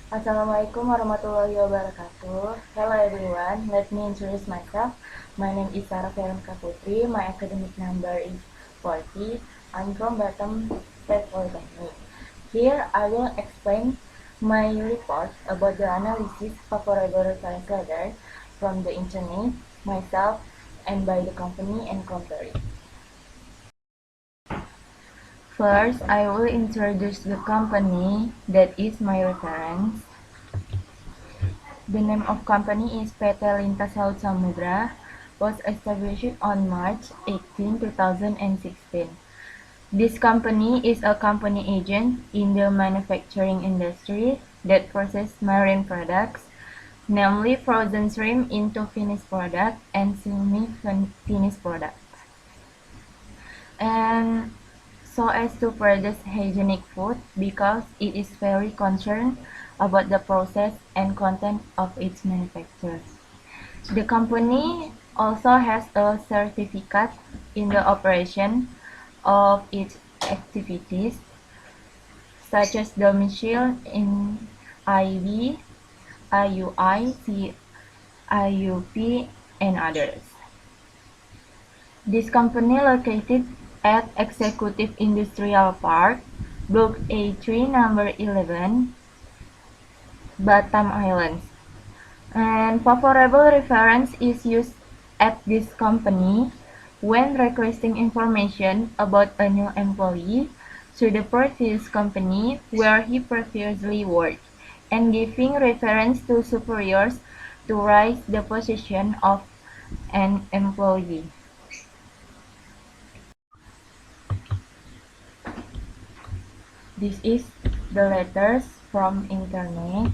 Assalamualaikum warahmatullahi wabarakatuh. Hello everyone, let me introduce myself. My name is Sarah Veronica Putri. My academic number is 40. I'm from Batam State Polytechnic. Here I will explain my report about the analysis favorable reference letter from the internet, myself, and by the company and compare it. First, I will introduce the company that is my reference. The name of company is PT Lintas Laut Samudra, was established on March 18, 2016. This company is a company agent in the manufacturing industry that processes marine products, namely frozen shrimp into finished product and semi-finished products. And so as to produce hygienic food because it is very concerned about the process and content of its manufacture. The company also has a certificate in the operation of its activities, such as domicile in IB, IUI, CIUP, and others. This company located at Executive Industrial Park, Block A3, number 11, Batam Islands. And favorable reference is used at this company when requesting information about a new employee to the previous company where he previously worked, and giving reference to superiors to raise the position of an employee. This is the letters from internet,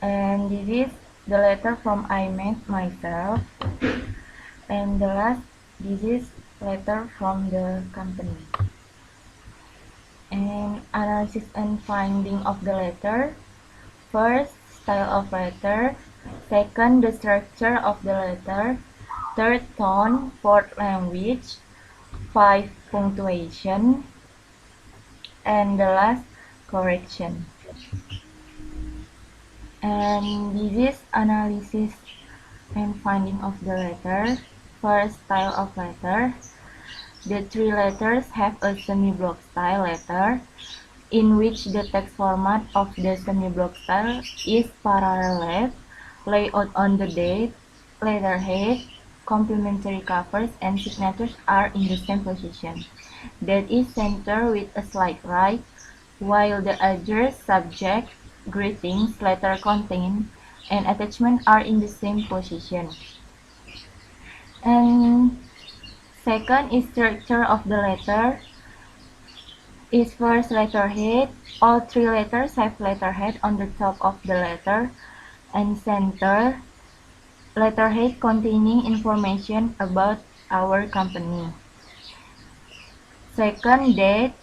and this is the letter from I met myself, and the last, this is letter from the company. And analysis and finding of the letter. First, style of letter. Second, the structure of the letter. Third, tone. Fourth, language. 5, punctuation. And the last, correction. And this is analysis and finding of the letter. First, style of letter. The three letters have a semi-block style letter, in which the text format of the semi-block style is parallel, layout on the date, letterhead, complementary covers, and signatures are in the same position. That is center with a slight right, while the address, subject, greetings, letter content, and attachment are in the same position. And second is structure of the letter. Is first letterhead. All three letters have letterhead on the top of the letter and center. Letterhead containing information about our company. Second, date.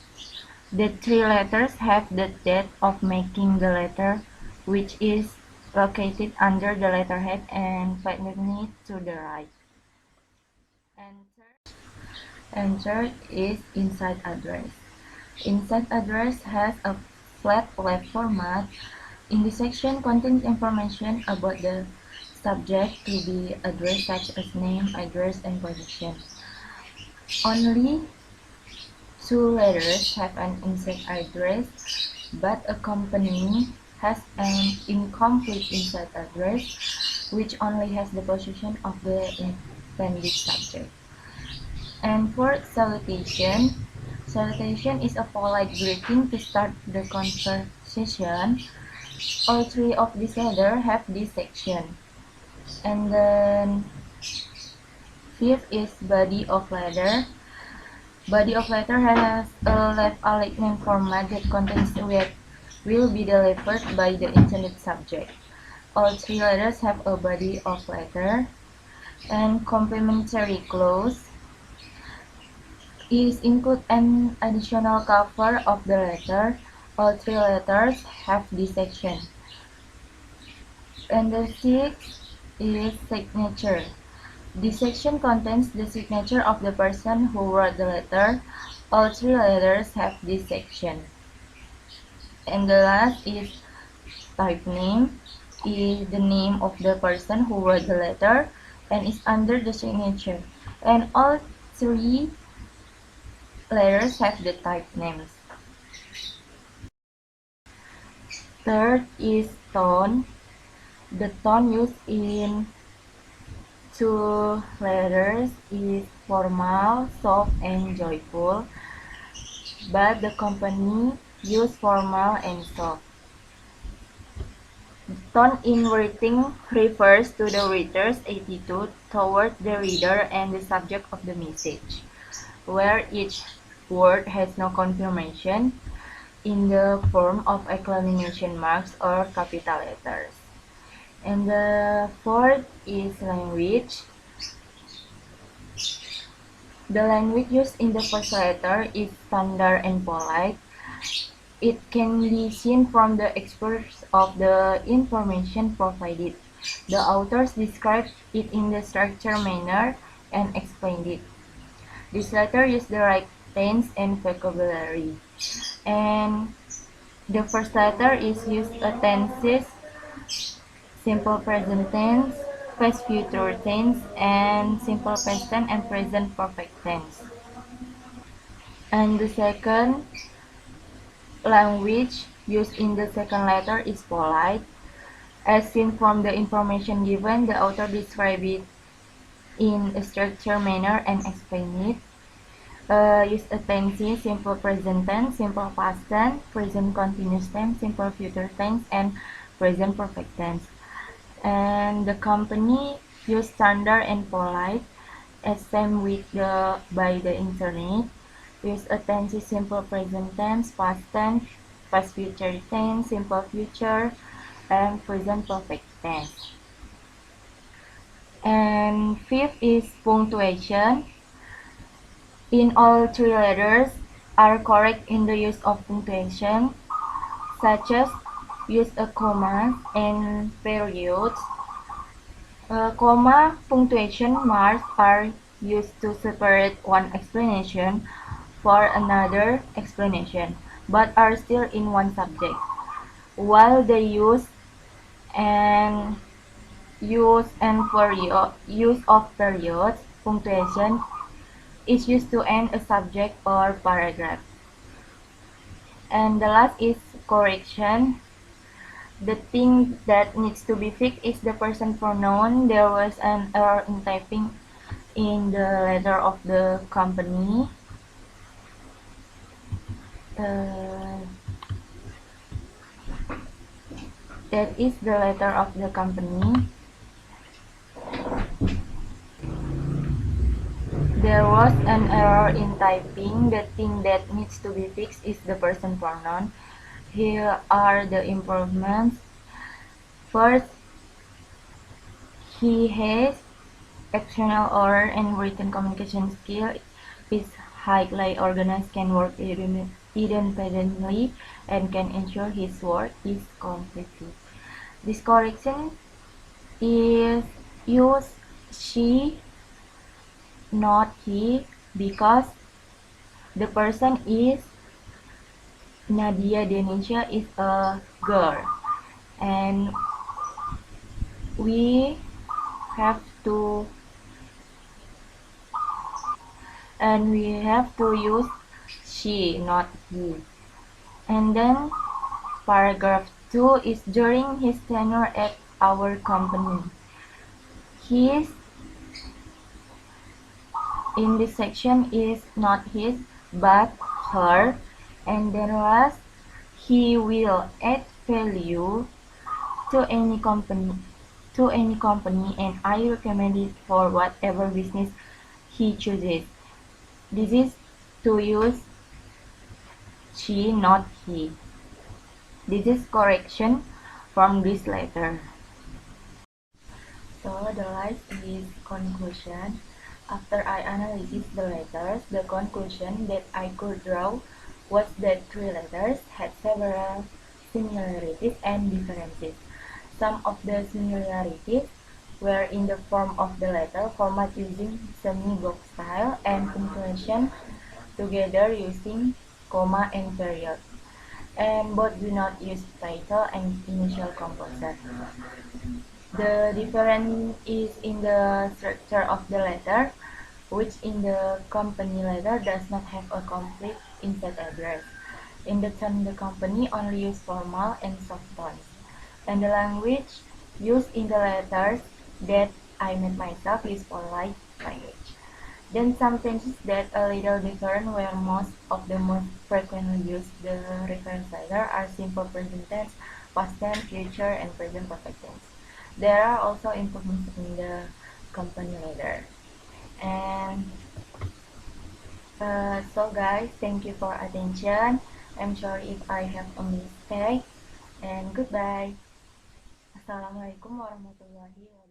The three letters have the date of making the letter, which is located under the letterhead and beneath to the right. And third is inside address. Inside address has a flat left format. In this section contains information about the subject to be addressed, such as name, address, and position. Only two letters have an inside address, but a company has an incomplete inside address, which only has the position of the intended subject. And for salutation, salutation is a polite greeting to start the conversation. All three of these letters have this section. And then fifth is body of letter. Body of letter has a left alignment format that contains what will be delivered by the intended subject. All three letters have a body of letter. And complementary clause is include an additional cover of the letter. All three letters have this section. And the sixth is signature. This section contains the signature of the person who wrote the letter. All three letters have this section. And the last is type name, is the name of the person who wrote the letter and is under the signature. And all three letters have the type names. Third is tone. The tone used in two letters is formal, soft, and joyful, but the company use formal and soft. Tone in writing refers to the reader's attitude toward the reader and the subject of the message, where each word has no confirmation in the form of exclamation marks or capital letters. And the fourth is language. The language used in the first letter is standard and polite. It can be seen from the express of the information provided. The authors described it in the structured manner and explained it. This letter uses the right tense and vocabulary. And the first letter is used a tenses, simple present tense, past future tense, and simple past tense and present perfect tense. And the second language used in the second letter is polite. As seen from the information given, the author described it in a structured manner and explained it. Use a tense, simple present tense, simple past tense, present continuous tense, simple future tense, and present perfect tense. And the company use standard and polite, as same with by the internet. Use a tense, simple present tense, past future tense, simple future, and present perfect tense. And fifth is punctuation. In all three letters are correct in the use of punctuation, such as use a comma and periods. Comma punctuation marks are used to separate one explanation for another explanation, but are still in one subject, while the use of periods punctuation is used to end a subject or paragraph. And the last is correction. The thing that needs to be fixed is the person pronoun. There was an error in typing in the letter of the company. That is the letter of the company. There was an error in typing. The thing that needs to be fixed is the person pronoun. Here are the improvements. First, he has exceptional oral and written communication skill, is highly organized, can work independently, and can ensure his work is completed. This correction is use she, not he, because the person is Nadia Denisha is a girl, and we have to use she, not he. And then paragraph 2 is during his tenure at our company. His in this section is not his but her. And then last, he will add value to any company and I recommend it for whatever business he chooses. This is to use she, not he. This is correction from this letter. So the last is conclusion. After I analyzed the letters, the conclusion that I could draw was that three letters had several similarities and differences. Some of the similarities were in the form of the letter format using semi-box style and punctuation together using comma and period. and both do not use title and initial composer. The difference is in the structure of the letter, which in the company letter does not have a complete inside address. In the term, the company only use formal and soft tones, and the language used in the letters that I made myself use polite language. Then some changes that a little different where most of the most frequently used the reference letter are simple present tense, past tense, future, and present perfect tense. There are also improvements in the company letter. And so guys, thank you for attention. I'm sorry if I have a mistake. And goodbye. Assalamualaikum warahmatullahi wabarakatuh.